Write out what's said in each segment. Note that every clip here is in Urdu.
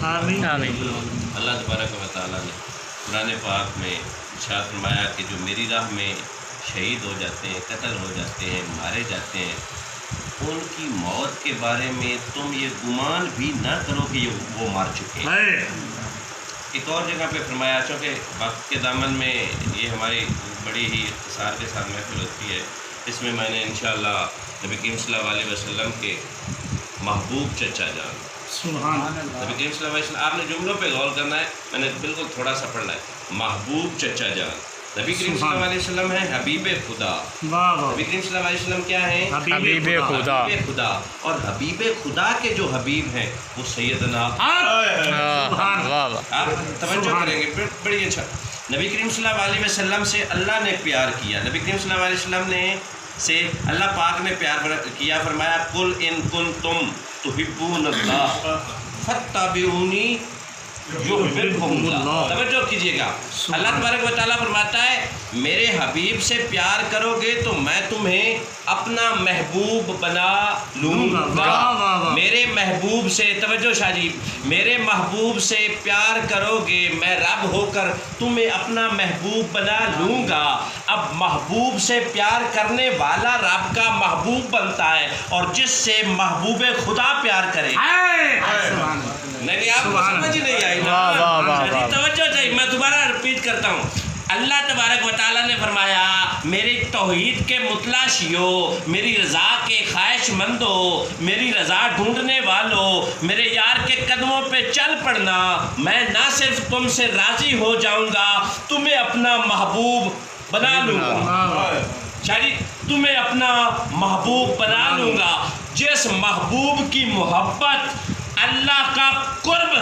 آمین آمین۔ اللہ تبارک و تعالیٰ نے قرآن پاک میں ارشاد فرمایا کہ جو میری راہ میں شہید ہو جاتے ہیں، قتل ہو جاتے ہیں، مارے جاتے ہیں، ان کی موت کے بارے میں تم یہ گمان بھی نہ کرو کہ وہ مر چکے ہیں۔ ایک اور جگہ پہ فرمایا، چونکہ وقت کے دامن میں یہ ہماری بڑی ہی اختصار کے ساتھ محفل ہوتی ہے، اس میں نے انشاءاللہ نبی کریم صلی اللہ علیہ وسلم کے محبوب چچا جان، سبحان اللہ، نبی کریم صلی اللہ علیہ وسلم، آپ نے جملوں پہ غور کرنا ہے، میں نے بالکل تھوڑا سا پڑھنا ہے، محبوب چچا جان، نبی کریم صلی اللہ علیہ وسلم ہیں حبیب خدا، واہ واہ، نبی کریم صلی اللہ علیہ وسلم کیا ہیں؟ حبیب خدا۔ حبیب خدا، اور حبیب خدا کے جو حبیب ہیں وہ سیدنا، واہ واہ۔ آپ توجہ کریں گے، بڑی اچھا، نبی کریم صلی اللہ علیہ وسلم سے اللہ نے پیار کیا، نبی کریم صلی اللہ علیہ وسلم نے سے اللہ پاک نے پیار کیا، فرمایا قل ان کنتم تحبون اللہ فاتبعونی یحببکم اللہ۔ توجہ کیجیے گا، اللہ تبارک و تعالیٰ فرماتا ہے میرے حبیب سے پیار کرو گے تو میں تمہیں اپنا محبوب بنا لوں گا۔ میرے محبوب سے، توجہ شاہ جی، میرے محبوب سے پیار کرو گے میں رب ہو کر تمہیں اپنا محبوب بنا لوں گا۔ اب محبوب سے پیار کرنے والا رب کا محبوب بنتا ہے، اور جس سے محبوب خدا پیار کرے، نہیں آپ کو سمجھ نہیں آئی نا، توجہ چاہیے، میں دوبارہ رپیٹ کرتا ہوں۔ اللہ تبارک و تعالیٰ نے فرمایا میری توحید کے متلاشیو، میری رضا کے خواہش مندو، میری رضا ڈھونڈنے والو، میرے یار کے قدموں پہ چل پڑنا، میں نہ صرف تم سے راضی ہو جاؤں گا، تمہیں اپنا محبوب بنا لوں گا۔ شاید تمہیں اپنا محبوب بنا لوں گا۔ جس محبوب کی محبت اللہ کا قرب،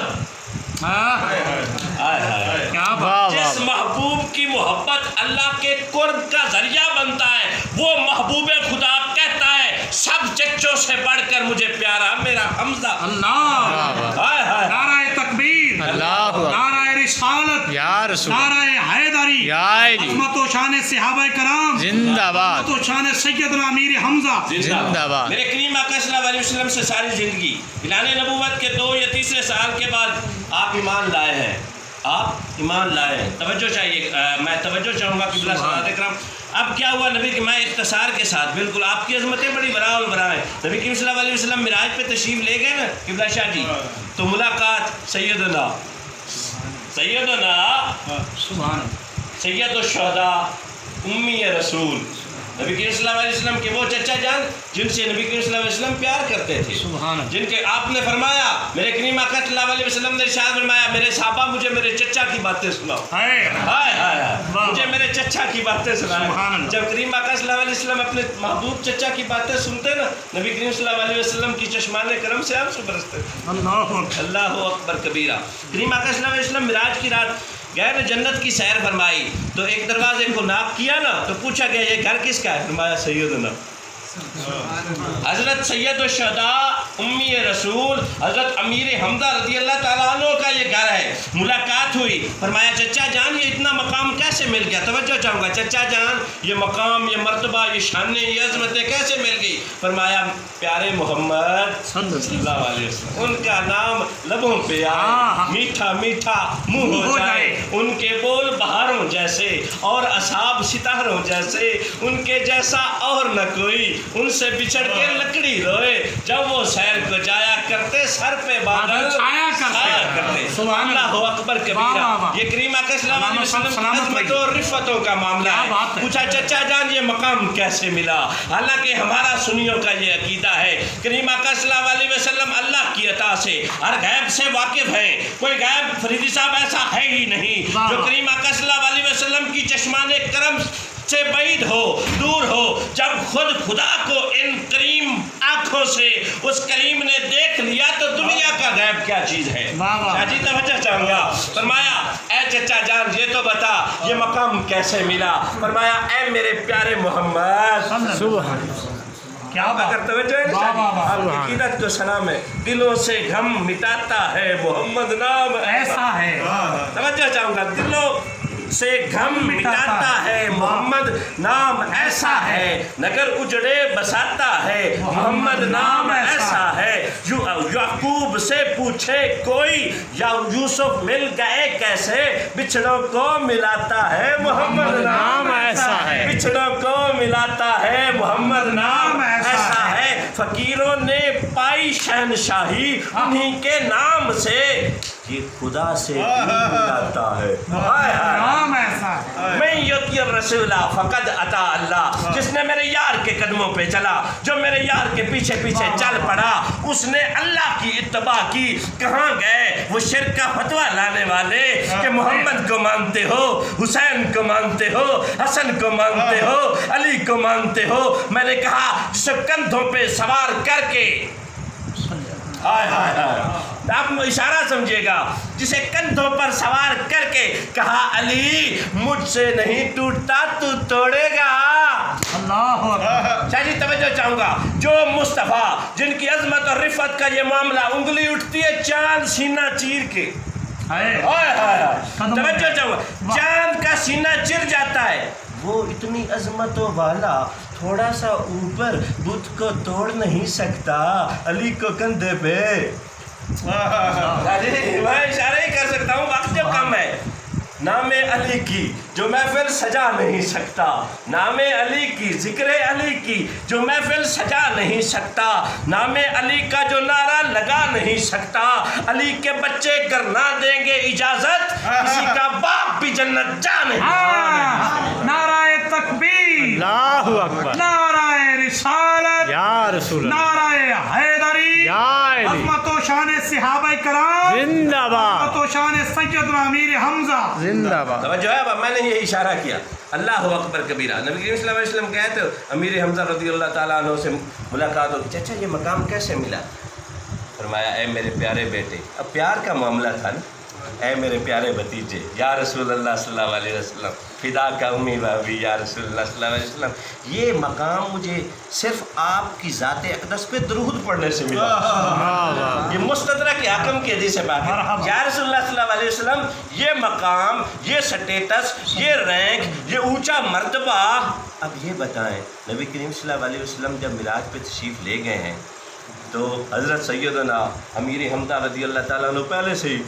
جس محبوب کی محبت اللہ کے قرب کا ذریعہ بنتا ہے، وہ محبوب خدا کہتا ہے سب چچوں سے بڑھ کر مجھے پیارا میرا حمزہ۔ اللہ، نعرہ تکبیر، نعرہ رسالت، یا رسول، نعرہ حیدری، یا علی، عظمت و شان صحابہ کرام، زندہ باد، عظمت و شان سیدنا امیر حمزہ، زندہ باد۔ میرے کریم آقا صلی اللہ علیہ وسلم سے ساری زندگی، اعلان نبوت کے 2 یا تیسرے سال کے بعد آپ ایمان لائے ہیں، آپ ایمان لائے ہیں۔ توجہ چاہیے، میں توجہ چاہوں گا قبلہ صلی کرام۔ اب کیا ہوا نبی کہ میں اختصار کے ساتھ، بالکل آپ کی عظمتیں بڑی برا البرا ہیں، نبی کریم صلی اللہ علیہ وسلم معراج پہ تشریف لے گئے نا قبلہ شاہ جی، تو ملاقات سیدنا سید الشہداء امی رسول نبی کریم صلی اللہ علیہ وسلم کے وہ چچا جان جن سے نبی کریم صلی اللہ علیہ وسلم پیار کرتے تھے، جن کے آپ نے فرمایا، میرے کریم آقا صلی اللہ علیہ وسلم نے ارشاد فرمایا میرے صحابہ مجھے میرے چچا کی باتیں سناؤ، مجھے میرے چچا کی باتیں سنائیں۔ جب کریم آقا صلی اللہ علیہ وسلم اپنے محبوب چچا کی باتیں سنتے نا، نبی کریم صلی اللہ علیہ وسلم کی چشمان کرم سے آنسو برستے تھے۔ اللہ اکبر کبیرہ۔ کریم آقا صلی اللہ علیہ وسلم معراج کی رات گئے نا، جنت کی سیر فرمائی، تو ایک دروازے کو ناک کیا نا، تو پوچھا گیا یہ گھر کس کا ہے؟ فرمایا سیدنا حضرت سید الشہداء امی رسول حضرت امیر حمزہ رضی اللہ تعالیٰ عنہ کا یہ گھر ہے۔ ملاقات ہوئی، فرمایا چچا جان یہ اتنا مقام کیسے مل گیا؟ توجہ چاہوں گا، چچا جان یہ مقام، یہ مرتبہ، یہ شانیں، یہ عظمتیں کیسے مل گئی؟ فرمایا پیارے محمد صلی اللہ علیہ وسلم، ان کا نام لبوں پہ آئے، میٹھا میٹھا منہ ہو جائے، ان کے بول بہاروں جیسے اور اصحاب ستاروں جیسے، ان کے جیسا اور نہ کوئی، ان سے بچھڑ کے لکڑی روئے، جب وہ سیر کو جایا کرتے سر پہ بادل چھایا کرتے۔ اللہ اکبر کبیرہ۔ یہ کریم آقا صلی اللہ علیہ وسلم عظمت و رفتوں کا معاملہ ہے۔ پوچھا چچا جان یہ مقام کیسے ملا؟ حالانکہ ہمارا سنیوں کا یہ عقیدہ ہے کریم آقا صلی اللہ علیہ وسلم اللہ کی عطا سے ہر غیب سے واقف ہیں، کوئی غیب فریدی صاحب ایسا ہے ہی نہیں جو کریم آقا صلی اللہ علیہ وسلم کی چشمان کرم سے بعید ہو، دور ہو۔ جب خود خدا کو ان کریم آنکھوں سے اس کریم نے دیکھ لیا تو دنیا کا غیب کیا چیز ہے؟ شاہ جی توجہ چاہوں گا۔ فرمایا اے چچا جان یہ تو بتا یہ مقام کیسے ملا؟ فرمایا اے میرے پیارے محمد، کیا کرتے ہوئے عقیدت کو سلام ہے، دلوں سے غم مٹاتا ہے محمد نام ایسا ہے۔ توجہ چاہوں گا، سے غم مٹاتا ہے محمد نام ایسا ہے، نگر اجڑے بساتا ہے محمد نام ایسا ہے، یعقوب سے پوچھے کوئی یا یوسف مل گئے کیسے، بچھڑوں کو ملاتا ہے محمد نام ایسا ہے، بچھڑوں کو ملاتا ہے محمد نام ایسا ہے، فقیروں نے پائی شہنشاہی انہی کے نام سے، یہ خدا سے ملاتا ہے نام ایسا ہے۔ میں یوتی الرسول فقد عطا اللہ، جس نے میرے یار کے قدموں پہ چلا، جو میرے یار کے پیچھے پیچھے چل پڑا، اس نے اللہ کی اتباع کی۔ کہاں گئے وہ شرک کا فتویٰ لانے والے کہ محمد کو مانتے ہو، حسین کو مانتے ہو، حسن کو مانتے ہو، علی کو مانتے ہو؟ میں نے کہا جسے کندھوں پہ سوار کر کے، آپ اشارہ سمجھیے گا، جسے کندھوں پر سوار کر کے کہا علی مجھ سے نہیں ٹوٹتا تو توڑے گا۔ اللہ اکبر۔ شاہ جی توجہ چاہوں گا، جو مصطفیٰ جن کی عظمت اور رفعت کا یہ معاملہ، انگلی اٹھتی ہے چاند سینہ چیر کے، توجہ چاہوں گا، چاند کا سینہ چر جاتا ہے، وہ اتنی عظمتوں والا تھوڑا سا اوپر بت کو توڑ نہیں سکتا، علی کو کندھے پہ۔ میں اشارہ ہی کر سکتا ہوں، وقت جو کم ہے۔ نام علی کی جو محفل سجا نہیں سکتا، نام علی کی، ذکر علی کی جو محفل سجا نہیں سکتا، نام علی کا جو نعرہ لگا نہیں سکتا، علی کے بچے گر نہ دیں گے اجازت، کسی کا باپ بھی جنت جا نہیں۔ نعرہ تکبیر، اللہ اکبر، نعرہ رسالت، یا رسول اللہ، نعرہ حیدری، یا علی، عظمت و شان صحابہ کرام، زندہ باد، عظمت و شان سیدنا امیر حمزہ، زندہ باد۔ توجہ ہے، میں نے یہی اشارہ کیا، اللہ اکبر کبیرہ۔ نبی کریم صلی اللہ علیہ وسلم کہتے ہو امیر حمزہ رضی اللہ تعالیٰ عنہ سے ملاقات ہو، چچا یہ مقام کیسے ملا؟ فرمایا اے میرے پیارے بیٹے، اب پیار کا معاملہ تھا نا، اے میرے پیارے بھتیجے، یا رسول اللہ صلی اللہ علیہ وسلم، فدا کا امی بابی یا رسول اللہ صلی اللہ علیہ وسلم، یہ مقام مجھے صرف آپ کی ذات اقدس پہ درود پڑھنے سے ملا۔ یہ مستدرک حاکم کی حدیث پاک ہے، یا رسول اللہ صلی اللہ علیہ وسلم، یہ مقام، یہ سٹیٹس، یہ رینک، یہ اونچا مرتبہ۔ اب یہ بتائیں، نبی کریم صلی اللہ علیہ وسلم جب معراج پہ تشریف لے گئے ہیں تو حضرت سیدنا امیر حمزہ رضی اللہ تعالیٰ عنہ پہلے سے ہی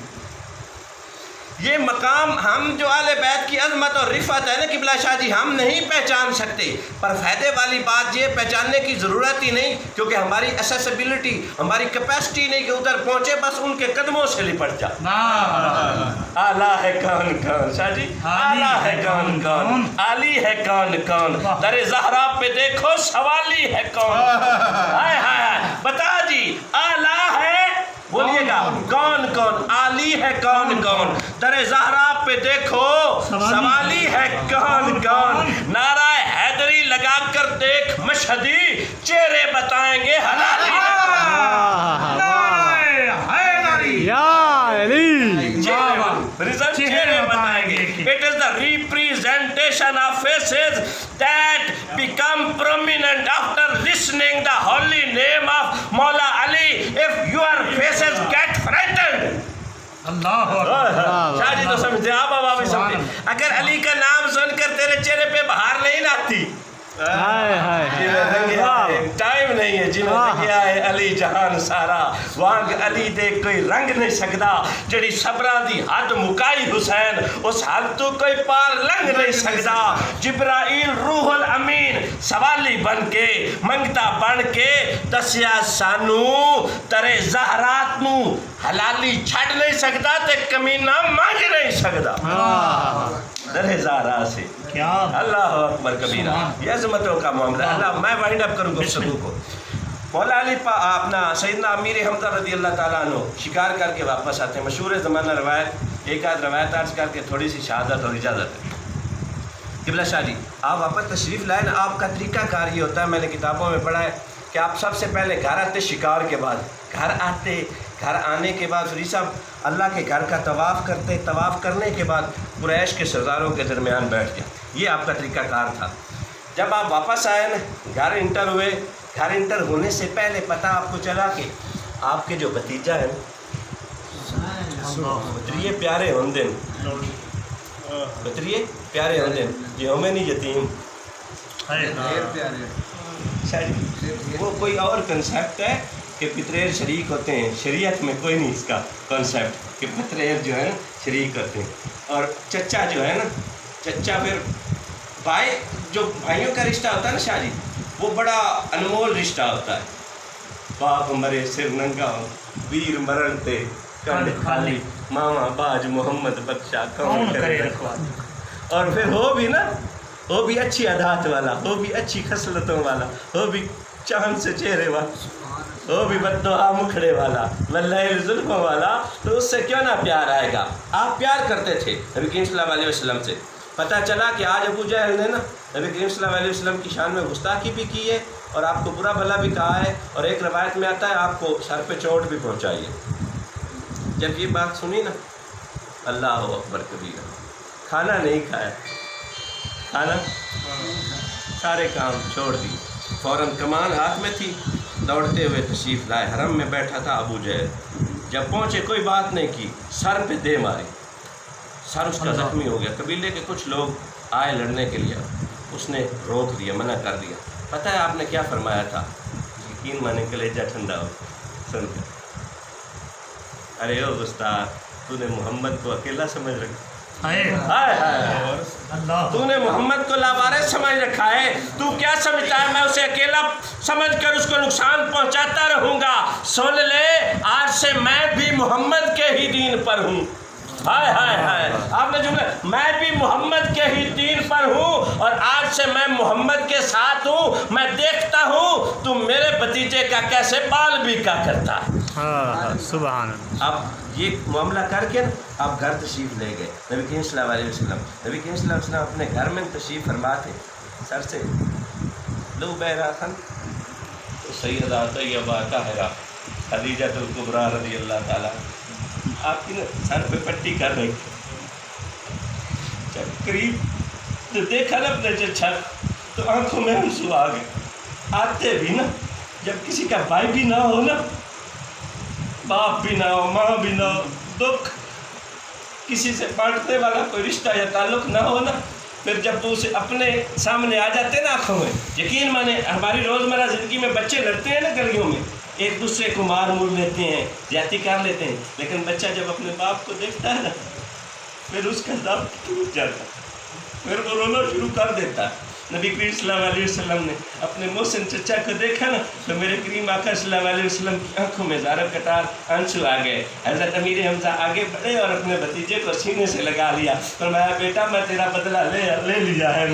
یہ مقام، ہم جو اہل بیت کی عظمت اور رفعت ہے نا قبلہ شاہ جی، ہم نہیں پہچان سکتے، پر فائدے والی بات یہ پہچاننے کی ضرورت ہی نہیں، کیونکہ ہماری اسیسیبلٹی، ہماری کیپیسٹی نہیں کہ ادھر پہنچے، بس ان کے قدموں سے لپٹ جا۔ اعلیٰ ہے کون کون شاہ جی، اعلیٰ ہے کون کون، عالی ہے کون کون، در زہرا پہ دیکھو سوالی ہے کون، ہائے ہائے بتا جی، اعلیٰ ہے، بولیے گا کون کون، عالی ہے کون کون، در زہرا پہ دیکھو سوالی ہے کون کون، نعرہ حیدری لگا کر دیکھ مشہدی، چہرے بتائیں گے حلالی، نعرہ حیدری، یا علی، چہرے بتائیں گے۔ It is the representation of faces that become prominent after listening the holy name of Maula Ali. If your faces get frightened، اللہ اکبر، شاہ جی تو سمجھتے، آپ بھی سمجھتے، اگر علی کا نام سن کر تیرے چہرے پہ بہار نہیں لاتی، ٹائم نہیں ہے جنہوں نے کیا ہے علی جہان سارا، وہاں علی دیکھ کوئی رنگ نہیں سکتا، جڑی صبران دی حد مکائی حسین، اس حد تو کوئی پار لنگ نہیں سکتا، جبرائیل روح الامین سوالی بن کے منگتا بن کے دسیا سانو ترے زہرات نو حلالی چھڑ نہیں سکتا تے کمینہ مانگ نہیں سکتا، در زہرا سے کیا اللہ اکبر کبیرہ، یہ عظمتوں کا معاملہ۔ اللہ میں وائنڈ اپ کروں گفتگو کو، مولا علی اپنا سیدنا امیر حمزہ رضی اللہ تعالیٰ عنہ شکار کر کے واپس آتے ہیں، مشہور زمانہ روایت، ایک آدھ روایت عرض کر کے تھوڑی سی شہادت اور اجازت ہے۔ قبلہ شاہ جی آپ واپس تشریف لائیں، آپ کا طریقہ کار یہ ہوتا ہے، میں نے کتابوں میں پڑھا ہے کہ آپ سب سے پہلے گھر آتے شکار کے بعد، گھر آنے کے بعد فری صاحب اللہ کے گھر کا طواف کرتے، طواف کرنے کے بعد قریش کے سرداروں کے درمیان بیٹھ گیا، یہ آپ کا طریقہ کار تھا۔ جب آپ واپس آئے نا، گھر انٹر ہوئے، گھر انٹر ہونے سے پہلے پتہ آپ کو چلا کہ آپ کے جو بھتیجا ہیں اتریے پیارے ہوندن، بتریے پیارے ہونے یہ ہمیں نہیں یتیم وہ کوئی اور کنسیپٹ ہے کہ پتریر شریک ہوتے ہیں. شریعت میں کوئی نہیں اس کا کنسیپٹ کہ پتریر جو ہے نا شریک ہوتے ہیں. اور چچا جو ہے نا چچا پھر بھائی جو بھائیوں کا رشتہ ہوتا ہے نا شاہ جی وہ بڑا انمول رشتہ ہوتا ہے. باپ مرے سر ننگا ویر مرن تے کنڈ خالی ماما باج محمد بخشا کون کرے رکھوالی. اور پھر ہو بھی نا وہ بھی اچھی عادات والا وہ بھی اچھی خصلتوں والا وہ بھی چاند سے چہرے والا وہ بھی بددعا مکھڑے والا واللیل زلفوں والا. تو اس سے کیوں نہ پیار آئے گا. آپ پیار کرتے تھے نبی کریم صلی اللہ علیہ وسلم سے. پتہ چلا کہ آج ابو جہل نے نا نبی کریم صلی اللہ علیہ وسلم کی شان میں گستاخی بھی کی ہے اور آپ کو برا بھلا بھی کہا ہے. اور ایک روایت میں آتا ہے آپ کو سر پہ چوٹ بھی پہنچائی ہے. جب یہ بات سنی نا اللہ اکبر کبیرہ کھانا نہیں کھایا کھانا سارے کام چھوڑ دی. فوراً کمان ہاتھ میں تھی دوڑتے ہوئے تشریف لائے. حرم میں بیٹھا تھا ابو جہل. جب پہنچے کوئی بات نہیں کی سر پہ دے ماری. سر اس کا زخمی ہو گیا. قبیلے کے کچھ لوگ آئے لڑنے کے لیے اس نے روک دیا منع کر دیا. پتہ ہے آپ نے کیا فرمایا تھا؟ یقین مانے کلیجہ ٹھنڈا ہو سن کر. ارے او استاد تو نے محمد کو اکیلا سمجھ رکھا. تو نے محمد کو لاوارث سمجھ رکھا ہے. تو کیا سمجھتا ہے میں اسے اکیلا سمجھ کر اس کو نقصان پہنچاتا رہوں گا؟ سن لے آج سے میں بھی محمد کے ہی دین پر ہوں. ہائے ہائے ہائے آپ نے جملہ میں بھی محمد کے ہی دین پر ہوں اور آج سے میں محمد کے ساتھ ہوں. میں دیکھتا ہوں تو میرے بھتیجے کا کیسے بال بھی کا کرتا ہے. سبحان. اب یہ معاملہ کر کے آپ گھر تشریف لے گئے نبی کریم صلی اللہ علیہ وسلم. نبی کریم صلی اللہ علیہ وسلم اپنے گھر میں تشریف فرما تھے. سر سے لو بہرا خان سیدہ طیبہ طاہرہ خدیجہ الکبریٰ رضی اللہ تعالیٰ آپ کی سر پہ پٹی کر رہی تھی. جب قریب تو دیکھا نا اپنے چچا تو آنکھوں میں آنسو آ گئے. آتے بھی نا جب کسی کا بھائی بھی نہ ہو نا باپ بھی نہ ہو ماں بھی نہ ہو دکھ کسی سے بانٹنے والا کوئی رشتہ یا تعلق نہ ہو نا پھر جب وہ اسے اپنے سامنے آ جاتے نا آنکھوں میں. یقین مانے ہماری روزمرہ زندگی میں بچے لڑتے ہیں نا گلیوں میں ایک دوسرے کو مار مور لیتے ہیں زیادتی کر لیتے ہیں لیکن بچہ جب اپنے باپ کو دیکھتا ہے نا پھر اس کا دم ٹوٹ جاتا پھر وہ رونا شروع کر دیتا. نبی کریم صلی اللہ علیہ وسلم نے اپنے محسن چچا کو دیکھا نا تو میرے کریم آقا صلی اللہ علیہ وسلم کی آنکھوں میں زارہ قطار آنسو آ گئے. حضرت امیر حمزہ آگے بڑھے اور اپنے بھتیجے کو سینے سے لگا لیا. فرمایا بیٹا میں تیرا بدلہ لے لیا ہے.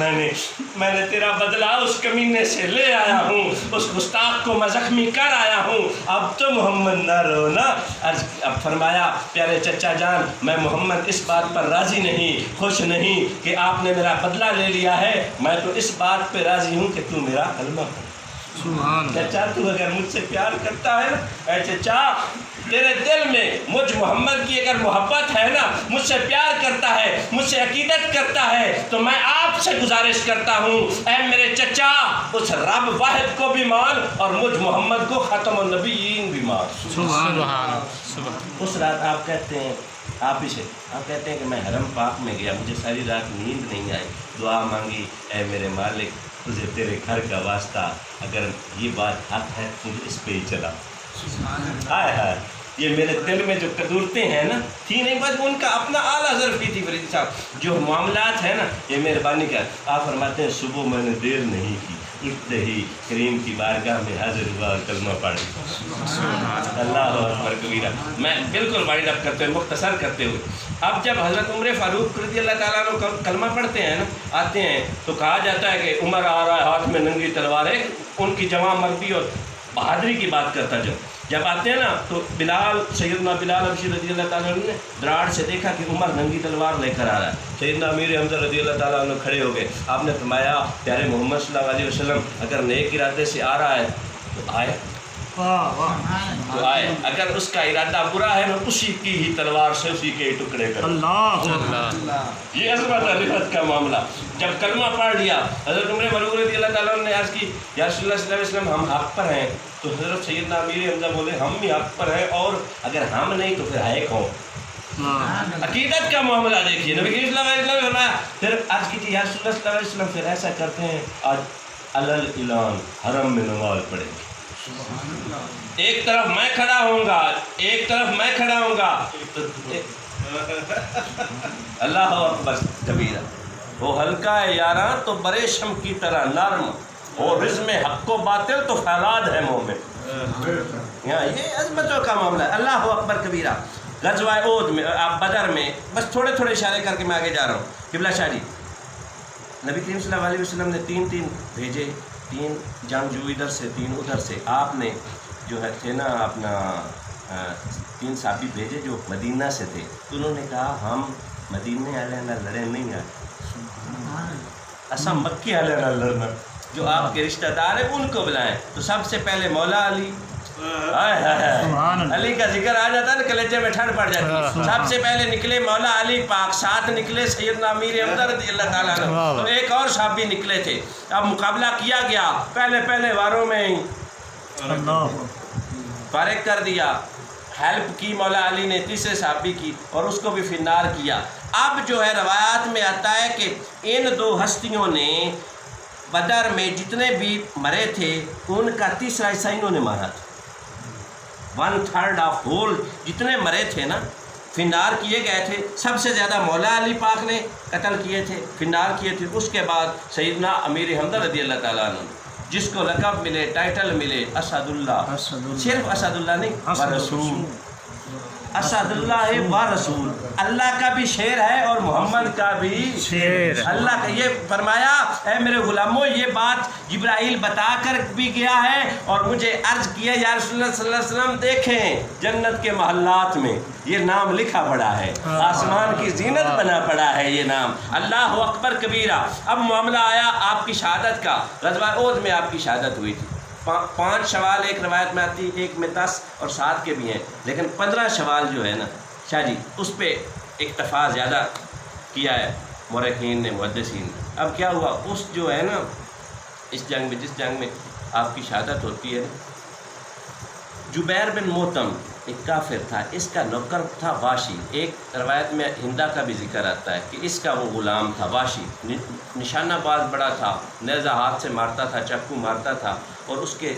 میں نے تیرا بدلہ اس کمینے سے لے آیا ہوں. اس گستاخ کو میں زخمی کر آیا ہوں. اب تو محمد نہ رو نا. اب فرمایا پیارے چچا جان میں محمد اس بات پر راضی نہیں خوش نہیں کہ آپ نے میرا بدلہ لے لیا ہے. میں تو اس بات پہ راضی ہوں کہ تو میرا کلمہ پڑھ. چچا تو اگر مجھ سے پیار کرتا ہے نا اے چچا تیرے دل میں مجھ محمد کی اگر محبت ہے نا مجھ سے پیار کرتا ہے مجھ سے عقیدت کرتا ہے تو میں آپ سے گزارش کرتا ہوں اے میرے چچا اس رب واحد کو بھی مان اور مجھ محمد کو ختم النبیین بھی مان. اس رات آپ کہتے ہیں آپ کہتے ہیں کہ میں حرم پاک میں گیا مجھے ساری رات نیند نہیں آئی. دعا مانگی اے میرے مالک تجھے تیرے گھر کا واسطہ اگر یہ بات حق ہے مجھے اس پہ ہی چلا. ہائے یہ میرے دل میں جو قدورتیں ہیں نا تھی نہیں بس ان کا اپنا اعلیٰ ظرفی تھی فرید صاحب. جو معاملات ہیں نا یہ مہربانی کا آپ فرماتے ہیں صبح میں نے دیر نہیں کی اٹھتے ہی کریم کی بارگاہ میں حاضر ہوا اور کلمہ پڑھ اللہ اکبر کبیرہ. میں بالکل وائنڈ اپ کرتے ہوئے مختصر کرتے ہوئے اب جب حضرت عمر فاروق رضی اللہ تعالیٰ عنہ کلمہ پڑھتے ہیں نا آتے ہیں تو کہا جاتا ہے کہ عمر آ رہا ہے ہاتھ میں ننگی تلوار ہے. ان کی جوان مردی اور بہادری کی بات کرتا جب آتے ہیں نا تو سیدنا بلال حبشی رضی اللہ تعالیٰ عنہ نے دراڑ سے دیکھا کہ عمر ننگی تلوار لے کر آ رہا ہے. سیدنا امیر حمزہ رضی اللہ تعالیٰ عنہ کھڑے ہو گئے. آپ نے فرمایا پیارے محمد صلی اللہ علیہ وسلم اگر نیک ارادے سے آ رہا ہے تو آئے اگر اس کا ارادہ برا ہے نا اسی کی ہی تلوار سے اسی کے ہی ٹکڑے کر. یہ عظمت رفت کا معاملہ. جب کلمہ پڑھ لیا حضرت عمر فاروق رضی اللہ تعالیٰ نے عرض کی یا رسول اللہ صلی اللہ علیہ وسلم ہم حق پر ہیں. تو حضرت سیدنا امیر حمزہ بولے ہم بھی حق پر ہیں اور اگر ہم نہیں تو پھر ہے کون. عقیدت کا معاملہ دیکھیے نبی کریم صلی اللہ علیہ وسلم نے فرمایا پھر عرض کی تھی یا رسول اللہ صلی اللہ علیہ وسلم پھر ایسا کرتے ہیں آج اعلان حرم میں نماز پڑھیں گے، ایک طرف میں کھڑا ہوں گا اللہ اکبر کبیرہ، وہ ہلکا ہے یاراں تو برے شم کی طرح نرم، اور رزم حق و باطل تو فولاد ہے مومن۔ یہ عظمتوں کا معاملہ ہے۔ اللہ اکبر کبیرہ۔ غزوہ احد میں، آپ بدر میں، بس تھوڑے تھوڑے اشارے کر کے میں آگے جا رہا ہوں۔ قبلہ شاہ جی، نبی کریم صلی اللہ علیہ وسلم نے تین بھیجے، 3 جنگجو ادھر سے 3 ادھر سے۔ آپ نے جو ہے تھے نا اپنا 3 صحابی بھیجے جو مدینہ سے تھے، تو انہوں نے کہا ہم مدینے والے نہ لڑے نہیں آئے، اسم مکی والے نہ لڑنا، جو آپ کے رشتہ دار ہیں ان کو بلائیں۔ تو سب سے پہلے مولا علی، علی کا ذکر آ جاتا ہے نا کلیجے میں ٹھنڈ پڑ جاتی ہے۔ سب سے پہلے نکلے مولا علی پاک، ساتھ نکلے سیدنا امیر حمزہ رضی اللہ تعالیٰ عنہ، تو ایک اور صحابی نکلے تھے۔ اب مقابلہ کیا گیا، پہلے واروں میں ہی فارغ کر دیا، ہیلپ کی مولا علی نے تیسرے صحابی کی، اور اس کو بھی فنار کیا۔ اب جو ہے روایات میں آتا ہے کہ ان 2 ہستیوں نے بدر میں جتنے بھی مرے تھے ان کا تیسرا حصہ انہوں نے مارا تھا۔ 1/3 آف ہول جتنے مرے تھے نا، فنار کیے گئے تھے، سب سے زیادہ مولا علی پاک نے قتل کیے تھے، فنار کیے تھے۔ اس کے بعد سیدنا امیر حمزہ رضی اللہ تعالیٰ عنہ، جس کو لقب ملے، ٹائٹل ملے اسد اللہ، صرف اسد اللہ نہیں، ورسول، اسد اللہ و رسول، اللہ کا بھی شیر ہے اور محمد کا بھی شیر۔ اللہ کا یہ فرمایا اے میرے غلاموں، یہ بات جبرائیل بتا کر بھی گیا ہے اور مجھے عرض کیا یا رسول اللہ صلی اللہ علیہ وسلم دیکھیں جنت کے محلات میں یہ نام لکھا پڑا ہے، آسمان کی زینت بنا پڑا ہے یہ نام۔ اللہ اکبر کبیرہ۔ اب معاملہ آیا آپ کی شہادت کا۔ غزوہ احد میں آپ کی شہادت ہوئی تھی، 5 شوال ایک روایت میں آتی ہے، ایک میں 10 اور 7 کے بھی ہیں، لیکن 15 شوال جو ہے نا شاہ جی، اس پہ اکتفا زیادہ کیا ہے مورخین نے، محدثین نے۔ اب کیا ہوا، اس جو ہے نا اس جنگ میں، جس جنگ میں آپ کی شہادت ہوتی ہے نا، جبیر بن موتم ایک کافر تھا، اس کا نوکر تھا واشی۔ ایک روایت میں ہندا کا بھی ذکر آتا ہے کہ اس کا وہ غلام تھا واشی، نشانہ باز بڑا تھا، نیزہ ہاتھ سے مارتا تھا، چاقو مارتا تھا، اور اس کے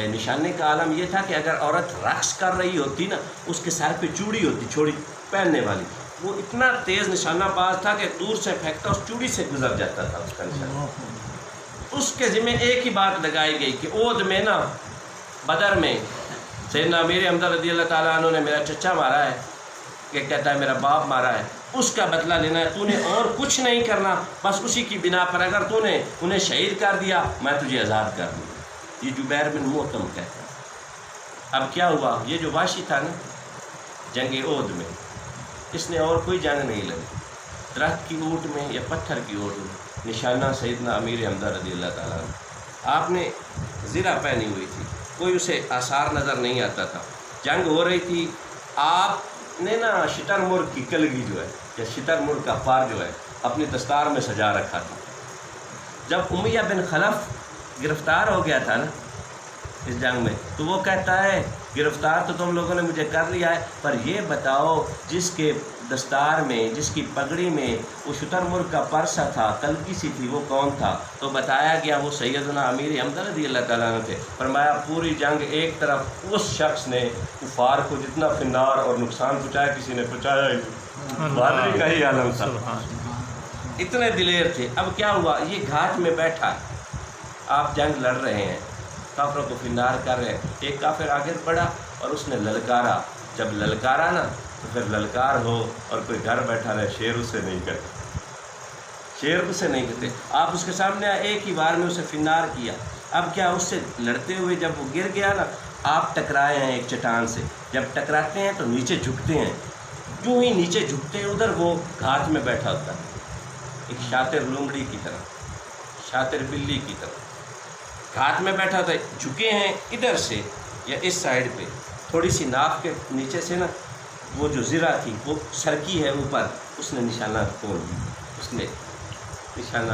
نشانے کا عالم یہ تھا کہ اگر عورت رقص کر رہی ہوتی نا، اس کے سر پہ چوڑی ہوتی، چھوڑی پہننے والی، وہ اتنا تیز نشانہ باز تھا کہ دور سے پھینکتا اس چوڑی سے گزر جاتا تھا اس کا نشانہ۔ اس کے ذمہ ایک ہی بات لگائی گئی کہ احد میں نا، بدر میں سیدنا امیر حمزہ رضی اللہ تعالیٰ عنہ نے میرا چچا مارا ہے، کہ کہتا ہے میرا باپ مارا ہے، اس کا بدلہ لینا ہے، تو نے اور کچھ نہیں کرنا، بس اسی کی بنا پر اگر تو نے انہیں شہید کر دیا میں تجھے آزاد کر دوں۔ یہ جبیر بن محتم کہتا ہے۔ اب کیا ہوا، یہ جو واشی تھا نا جنگ احد میں، اس نے اور کوئی جنگ نہیں لڑی، درخت کی اونٹ میں یا پتھر کی اونٹ میں نشانہ سیدنا امیر حمزہ رضی اللہ تعالیٰ عنہ۔ آپ نے زرہ پہنی ہوئی تھی، کوئی اسے آثار نظر نہیں آتا تھا۔ جنگ ہو رہی تھی، آپ نے نا شتر مرغ کی کلگی جو ہے یا شتر مرغ کا پار جو ہے اپنی دستار میں سجا رکھا تھا۔ جب امیہ بن خلف گرفتار ہو گیا تھا نا اس جنگ میں، تو وہ کہتا ہے گرفتار تو تم لوگوں نے مجھے کر لیا ہے، پر یہ بتاؤ جس کے دستار میں، جس کی پگڑی میں وہ شتر مرغ کا پرسا تھا، کلگی سی تھی، وہ کون تھا؟ تو بتایا گیا وہ سیدنا امیر حمزہ رضی اللہ تعالیٰ عنہ تھے۔ فرمایا پوری جنگ ایک طرف اس شخص نے کفار کو جتنا فنار اور نقصان پہنچایا کسی نے پہنچایا ہی نہیں، بہادری کا ہی عالم تھا، اتنے دلیر تھے۔ اب کیا ہوا، یہ گھاٹ میں بیٹھا، آپ جنگ لڑ رہے ہیں، کافروں کو فنار کر رہے ہیں، ایک کافر آگے بڑھا اور اس نے للکارا۔ جب للکارا نا تو پھر للکار ہو اور کوئی گھر بیٹھا رہے، شیر اسے نہیں کرتے، شیر اسے نہیں کرتے۔ آپ اس کے سامنے آئے، ایک ہی بار میں اسے فنار کیا۔ اب کیا، اس سے لڑتے ہوئے جب وہ گر گیا نا، آپ ٹکرائے ہیں ایک چٹان سے، جب ٹکراتے ہیں تو نیچے جھکتے ہیں، جو ہی نیچے جھکتے ہیں ادھر وہ گھاٹ میں بیٹھا ہوتا ہے، ایک شاطر لومڑی کی طرح، شاطر بلی کی طرح گھاٹ میں بیٹھا تھا، جھکے ہیں ادھر سے یا اس سائڈ پہ، تھوڑی سی ناف کے نیچے سے نا وہ جو زرہ تھی وہ سرکی ہے اوپر، اس نے نشانہ کھول دیا، اس نے نشانہ،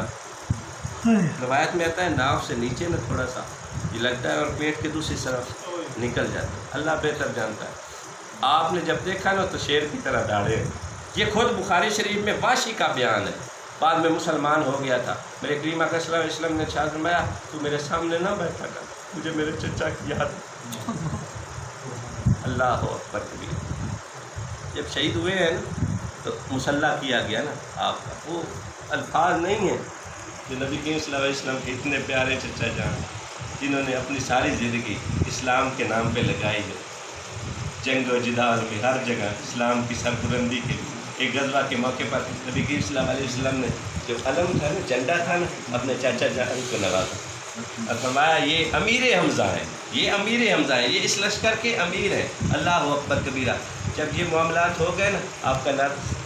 روایت میں آتا ہے ناف سے نیچے نا تھوڑا سا یہ لگتا ہے اور پیٹ کے دوسری طرف نکل جاتا ہے، اللہ بہتر جانتا ہے۔ آپ نے جب دیکھا نا تو شیر کی طرح داڑے. یہ خود بخاری شریف میں واشی کا بیان ہے. بعد میں مسلمان ہو گیا تھا. میرے کریم آقا صلی اللہ علیہ وسلم نے ارشاد فرمایا تو میرے سامنے نہ بیٹھا کر, مجھے میرے چچا کی یاد. اللہ اکبر کبیر. جب شہید ہوئے ہیں تو مسلح کیا گیا نا آپ کا, وہ الفاظ نہیں ہیں جو نبی کریم صلی اللہ علیہ وسلم کے اتنے پیارے چچا جان جنہوں نے اپنی ساری زندگی اسلام کے نام پہ لگائی ہے. جنگ و جدال میں ہر جگہ اسلام کی سربلندی کے لیے. ایک غزوہ کے موقع پر نبی کریم صلی اللہ علیہ وسلم نے جو علم تھا نا, جھنڈا تھا نا, اپنے چاچا جان کو نوازا اور فرمایا یہ امیر حمزہ ہے, یہ امیر حمزہ ہے, یہ اس لشکر کے امیر ہیں. اللہ اکبر کبیرہ. جب یہ معاملات ہو گئے نا, آپ کا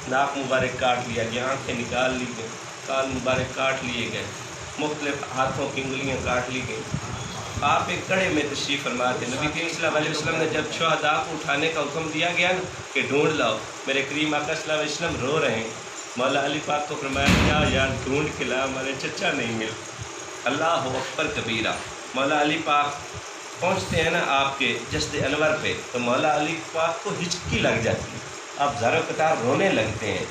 ناک مبارک کاٹ لیا گیا, آنکھیں نکال لی گئی, کان مبارک کاٹ لیے گئے, مختلف ہاتھوں کی انگلیاں کاٹ لی گئی. آپ ایک کڑے میں تشریف فرما تھے. نبی کریم صلی اللہ علیہ وسلم نے جب شہداء کو اٹھانے کا حکم دیا گیا نا کہ ڈھونڈ لاؤ, میرے کریم آقا صلی اللہ علیہ وسلم رو رہے ہیں. مولا علی پاک کو فرمایا یار ڈھونڈ کے لا, ہمارے چچا نہیں مل. اللہ اکبر کبیرہ. مولا علی پاک پہنچتے ہیں نا آپ کے جسد انور پہ تو مولا علی پاک کو ہچکی لگ جاتی ہے, آپ زار و قطار رونے لگتے ہیں.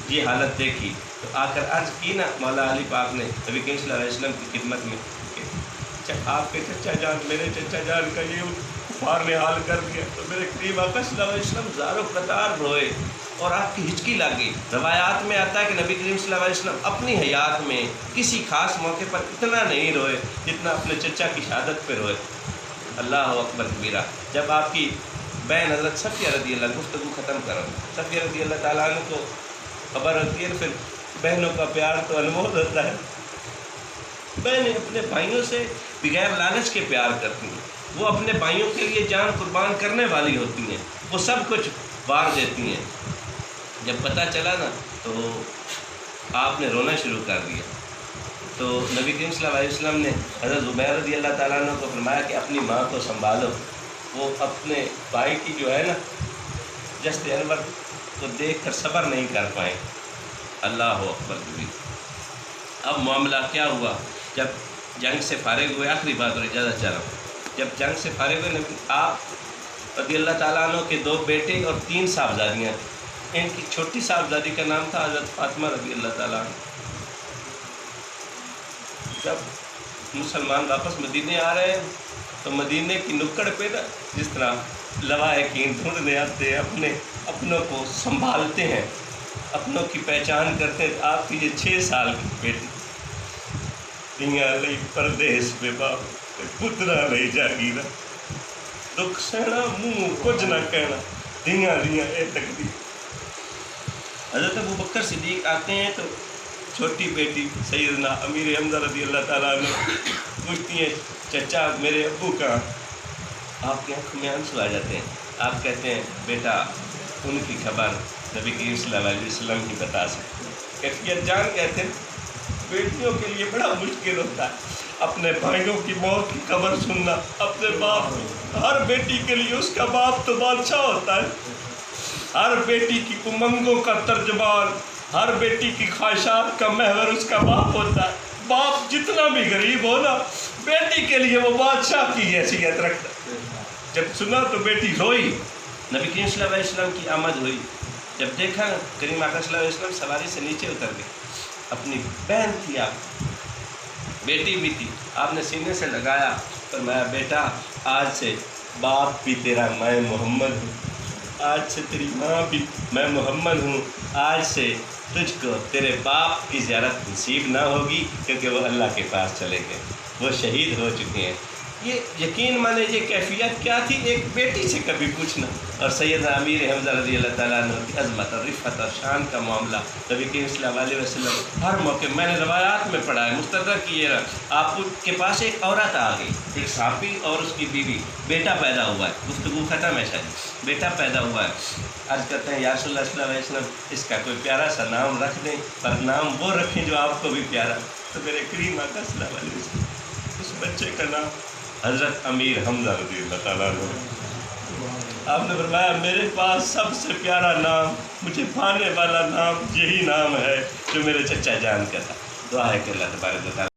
یہ حالت دیکھی تو آ کر عرض کی نا مولا علی پاک نے نبی کریم صلی اللہ علیہ وسلم کی خدمت میں, آپ کے چچا جان میرے چچا جان کا یہ کفار نے حال کر دیا. تو میرے کریم آقا صلی اللہ علیہ وسلم زار و قطار روئے اور آپ کی ہچکی لگ گئی. روایات میں آتا ہے کہ نبی کریم صلی اللہ علیہ وسلم اپنی حیات میں کسی خاص موقع پر اتنا نہیں روئے جتنا اپنے چچا کی شہادت پہ روئے. اللہ اکبر کبیرہ. جب آپ کی بہن حضرت صفیہ رضی اللہ, گفتگو ختم کرو, صفیہ رضی اللہ تعالیٰ عنہ کو خبر ہوتی ہے, پھر بہنوں کا پیار تو انمول ہوتا ہے. بہنیں اپنے بھائیوں سے بغیر لالچ کے پیار کرتی ہیں. وہ اپنے بھائیوں کے لیے جان قربان کرنے والی ہوتی ہیں, وہ سب کچھ وار دیتی ہیں. جب پتہ چلا نا تو آپ نے رونا شروع کر دیا. تو نبی کریم صلی اللہ علیہ وسلم نے حضرت زبیر رضی اللہ تعالیٰ عنہ کو فرمایا کہ اپنی ماں کو سنبھالو. وہ اپنے بھائی کی جو ہے نا جسد انور کو دیکھ کر صبر نہیں کر پائیں. اللہ اکبر کبیر. اب معاملہ کیا ہوا, جب جنگ سے فارغ ہوئے, آخری بات اور اجازت چاہ رہا ہوں, جب جنگ سے فارغ ہوئے آپ رضی اللہ تعالیٰ عنہ کے 2 بیٹے اور 3 صاحبزادیاں. ان کی چھوٹی صاحبزادی کا نام تھا حضرت فاطمہ رضی اللہ تعالیٰ عنہ. جب مسلمان واپس مدینے آ رہے ہیں تو مدینے کی نکڑ پہ نا جس طرح لواحقین ڈھونڈنے آتے ہیں, اپنے اپنوں کو سنبھالتے ہیں, اپنوں کی پہچان کرتے ہیں. آپ کی یہ 6 سال کی بیٹی دیاں لئی پردیس میں باپ پترا لئی جاگیرا, دکھ سہنا منہ کچھ نہ کہنا, دیاں دیاں اے تقدیر. حضرت ابو بکر صدیق آتے ہیں تو چھوٹی بیٹی سیدنا امیر حمزہ رضی اللہ تعالیٰ عنہ پوچھتی ہیں چچا میرے ابو کہاں. آپ کی آنکھوں میں آنسو آ جاتے ہیں. آپ کہتے ہیں بیٹا ان کی خبر نبی کریم صلی اللہ علیہ وسلم کی بتا سکتے. کیفیت جان کہتے ہیں بیٹیوں کے لیے بڑا مشکل ہوتا ہے اپنے بھائیوں کی موت کی خبر سننا. اپنے باپ, ہر بیٹی کے لیے اس کا باپ تو بادشاہ ہوتا ہے, ہر بیٹی کی امنگوں کا ترجمان, ہر بیٹی کی خواہشات کا محور اس کا باپ ہوتا ہے. باپ جتنا بھی غریب ہو نا, بیٹی کے لیے وہ بادشاہ کی حیثیت رکھتا ہے. جب سنا تو بیٹی روئی. نبی کریم صلی اللہ علیہ وسلم کی آمد ہوئی. جب دیکھا نا کریم آقا صلی اللہ علیہ وسلم سواری سے نیچے اتر گئے. اپنی بہن تھی, آپ بیٹی بھی تھی, آپ نے سینے سے لگایا, فرمایا بیٹا آج سے باپ بھی تیرا میں محمد ہوں, آج سے تیری ماں بھی میں محمد ہوں, آج سے تجھ کو تیرے باپ کی زیارت نصیب نہ ہوگی کیونکہ وہ اللہ کے پاس چلے گئے, وہ شہید ہو چکے ہیں. یہ یقین مانے یہ کیفیت کیا تھی ایک بیٹی سے کبھی پوچھنا. اور سیدنا امیر حمزہ رضی اللہ تعالیٰ عنہ کی عظمت اور رفعت اور شان کا معاملہ نبی کریم صلی اللہ علیہ وسلم ہر موقع میں نے روایات میں پڑھا ہے, مستدرک کیے رہا. آپ کے پاس ایک عورت آ گئی, ایک صحابی اور اس کی بیوی, بیٹا پیدا ہوا ہے, گفتگو ختم ہے شاید, بیٹا پیدا ہوا ہے. عرض کرتے ہیں یا رسول اللہ صلی اللہ علیہ وسلم اس کا کوئی پیارا سا نام رکھ دیں, پر نام وہ رکھیں جو آپ کو بھی پیارا. تو میرے کریم آقا صلی اللہ علیہ وسلم اس بچے کا نام حضرت امیر حمزہ رضی اللہ تعالیٰ عنہ. آپ نے فرمایا میرے پاس سب سے پیارا نام, مجھے پانے والا نام یہی نام ہے جو میرے چچا جان کا تھا. دعا ہے کہ اللہ تبارک و تعالیٰ